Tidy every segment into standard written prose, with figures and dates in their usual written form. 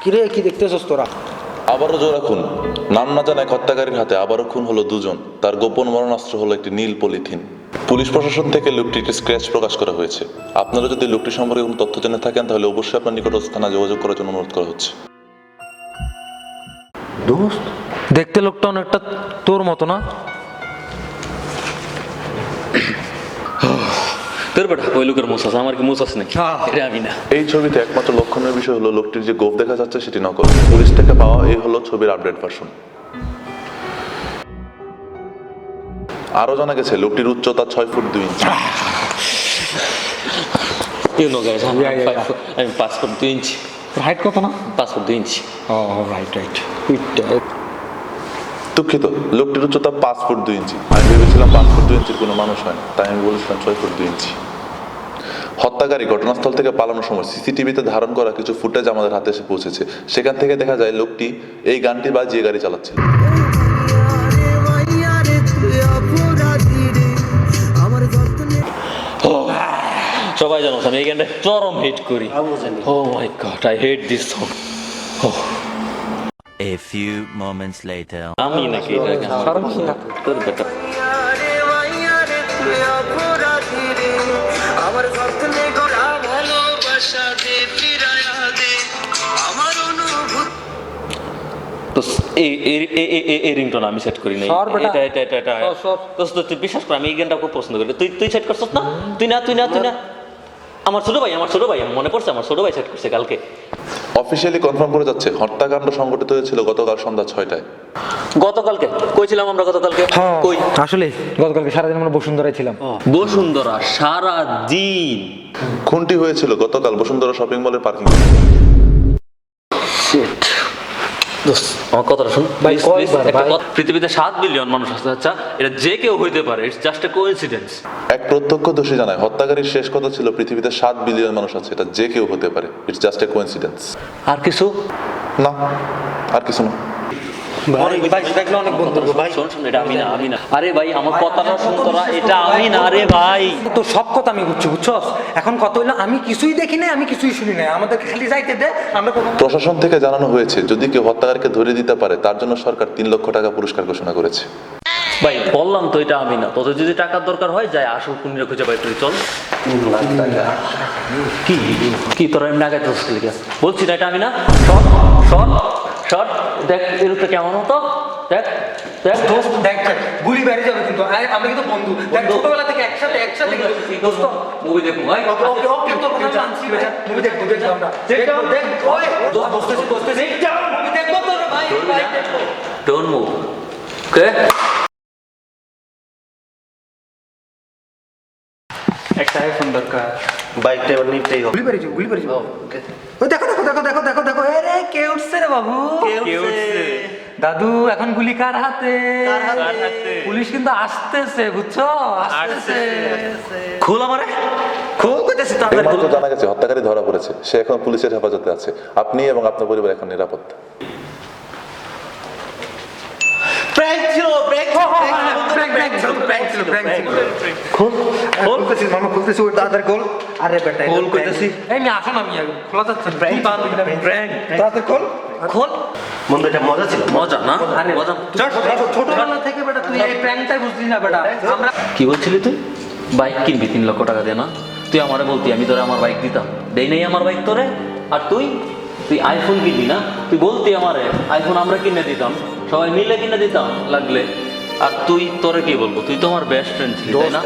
কিরে কি দেখতেছস তোরা? আবারও জোড়া খুন। নাম না জানা এক হত্যাকারীর হাতে আবারও খুন হলো দুজন। তার গোপন মরণাস্ত্র হলো একটি নীল পলিথিন। পুলিশ প্রশাসন থেকে লোকটির স্ক্র্যাচ প্রকাশ করা হয়েছে। আপনারা যদি লোকটি সম্পর্কে কোনো তথ্য জেনে থাকেন তাহলে অবশ্যই আপনার নিকটস্থ থানায় যোগাযোগ করার জন্য অনুরোধ করা হচ্ছে। দোস্ত, দেখতে লোকটা অনেকটা তোর মতো না? তোর বেটা ওই লোকের মুছ আছে, আমার কি মুছ আছে নাকি? এটা আমি না। এই ছবিতে একমাত্র লক্ষণের বিষয় হলো লোকটির যে গোঁফ দেখা যাচ্ছে সেটি নকল। পুলিশ থেকে পাওয়া এই হলো ছবির আপডেট ভার্সন। আরো জানা গেছে লোকটির উচ্চতা 6 ফুট 2 ইঞ্চি। ইউ নো গাইস, আমি 5 ফুট 2 ইঞ্চি। হাইট কত না? 5 ফুট 2 ইঞ্চি। ও রাইট রাইট। দুঃখিত, লোকটির উচ্চতা 5 ফুট 2 ইঞ্চি। আমি ভেবেছিলাম 5 ফুট 2 ইঞ্চির কোনো মানুষ হয় না, তাই আমি বলেছিলাম 6 ফুট 2 ইঞ্চি। হত্যাকারী ঘটনাস্থল থেকে পালানোর সময় সিসিটিভিতে ধারণ করা কিছু ফুটেজ আমাদের হাতে এসে পৌঁছেছে। সেখান থেকে দেখা যায় লোকটি এই গানটি বাজিয়ে গাড়ি চালাচ্ছিল। সবাই জানো আমি এই গানটা চরম হেট করি। Oh my God, I hate this song. A few moments later. আমি নাকি এটা গান? তোর বেটা এই রিংটোন আমি সেট করি নাই। তুই বিশ্বাস কর আমি এই গানটা খুব পছন্দ করি। তুই সেট করছিস না? তুই না আমার ছোট ভাই মনে পড়ছে, আমার ছোট ভাই সেট করছে কালকে। অফিসিয়ালি কনফার্ম করে যাচ্ছে হত্যাকাণ্ড সংঘটিত হয়েছিল গতকাল সন্ধ্যা 6টায়। গতকালকে কইছিলাম আমরা গতকালকে কই? আসলে গতকালকে সারাদিন আমরা বসুন্ধরায় ছিলাম। বসুন্ধরা সারা দিন। খুনটি হয়েছিল গতকাল বসুন্ধরা শপিং মলের পার্কিং। শিট দোস্ত, আমার কথাটা শুন ভাই, কয়বার ভাই? পৃথিবীতে 7 বিলিয়ন মানুষ আছে। আচ্ছা, এটা যে কেউ হইতে পারে, ইটস জাস্ট এ কোইন্সিডেন্স। এক প্রত্যক্ষদর্শী জানায় হত্যাকারীর শেষ কথা ছিল পৃথিবীতে 7 বিলিয়ন মানুষ আছে, এটা যে কেউ হতে পারে, ইটস জাস্ট এ কোইন্সিডেন্স। আর কিছু না, আর কিছু না। শোন, এটা আমি না। আরে ভাই আমার কথাটা শুন তোরা, এটা আমি না রে ভাই। তো সব কথা আমি বুঝছস। এখন কত হইলো আমি কিছুই দেখি নাই, আমি কিছুই শুনি নাই। আমাদের খালি যাইতে দে, আমরা কোনো প্রশাসন থেকে জানানো হয়েছে যদি কেউ হত্যাকারীকে ধরে দিতে পারে তার জন্য সরকার 3 লক্ষ টাকা পুরস্কার ঘোষণা করেছে। ভাই বললাম তো এটা আমি না। তোদের যদি টাকার দরকার হয় যায় আসল খুনিরা খুঁজে পাই তুই চল। কি তোরা এমনি আগে বলছি না এটা আমি না। শট দেখ এরকম কেমন হতো। দেখ দোস্ত দেখ গুলি বেরিয়ে যাবে কিন্তু আমরা কিন্তু বন্ধু। দেখ ছোটবেলা থেকে একসাথে দোস্ত মুভি দেখবো ভাই। ওকে তোর কথা জানছি বেটা। মুভি দেখবো আমরা। দেখ ওই দোস্ত মুভি দেখবো তো ভাই। Don't move. ওকে একটা আইফোন দরকার। বাইকটা এবার নিতেই হবে। গুলি বেরিয়ে যাবে। ওই দেখো আরে কে উঠছে রে বাবু? কে উঠছে? দাদু এখন গুলি কার হাতে? পুলিশ কিন্তু আসতেছে, বুঝছো? আসতেছে। খোল আমারে খোল কইতেছি তো। এইমাত্র জানা গেছে হত্যাকারী ধরা পড়েছে, সে এখন পুলিশের হেফাজতে আছে। আপনি এবং আপনার পরিবার এখন নিরাপদ। প্র্যাঙ্ক ছিল, প্র্যাঙ্ক খোল কইছিস মামা, খুলতেছি ওই তাড়াতাড়ি খোল। আরে বেটা খোল কইতেছি। এই আমি আসো না, আমি খোলা যাচ্ছে না। প্র্যাঙ্ক তাড়াতাড়ি খোল। বন্ধু এটা মজা ছিল। মজা না? আরে মজা। ছোটবেলা থেকে বেটা তুই এই প্র্যাঙ্কটাই বুঝলি না বেটা। আমরা কি বলছিলি তুই? বাইক কিনবি 3 লক্ষ টাকা দিয়ে না? তুই আমারে বলতি আমি তোরে আমার বাইক দিতাম। দেই নাই আমার বাইক তোরে। আর তুই আইফোন কিনবি না? তুই বলতি আমারে আইফোন আমরা কিনে দিতাম, সবাই মিলে কিনে দিতাম লাগলে। আর তোরে কি বলবো? তুই তো আমার বেস্ট ফ্রেন্ড ছিলি তাই না?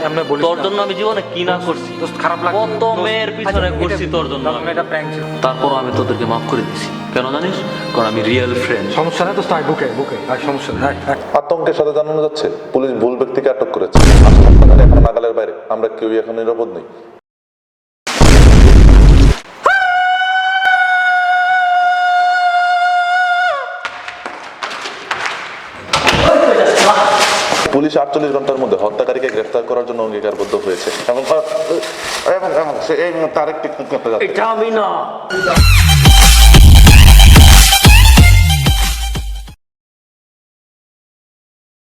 তোর জন্য আমি জীবনে কি না করছি, খারাপ লাগে কত মেয়ের পিছনে ঘুরছি তোর জন্য। এটা প্র্যাঙ্ক ছিল। তারপর আমি তোদেরকে মাফ করে দিছি। কেন জানিস? কারণ আমি রিয়েল ফ্রেন্ড। সমস্যা নেই তো, তাই বুকে আর সমস্যা নেই। আতঙ্কের সাথে জানানো যাচ্ছে পুলিশ ভুল ব্যক্তিকে আটক করেছে। হত্যাকারী এখন নাগালের বাইরে, আমরা কেউই এখন নিরাপদ নেই। পুলিশ 48 ঘন্টার মধ্যে হত্যাকারীকে গ্রেফতার করার জন্য অঙ্গীকারবদ্ধ হয়েছে এবং সে এই মুহূর্তে আরেকটি এটা আমি না।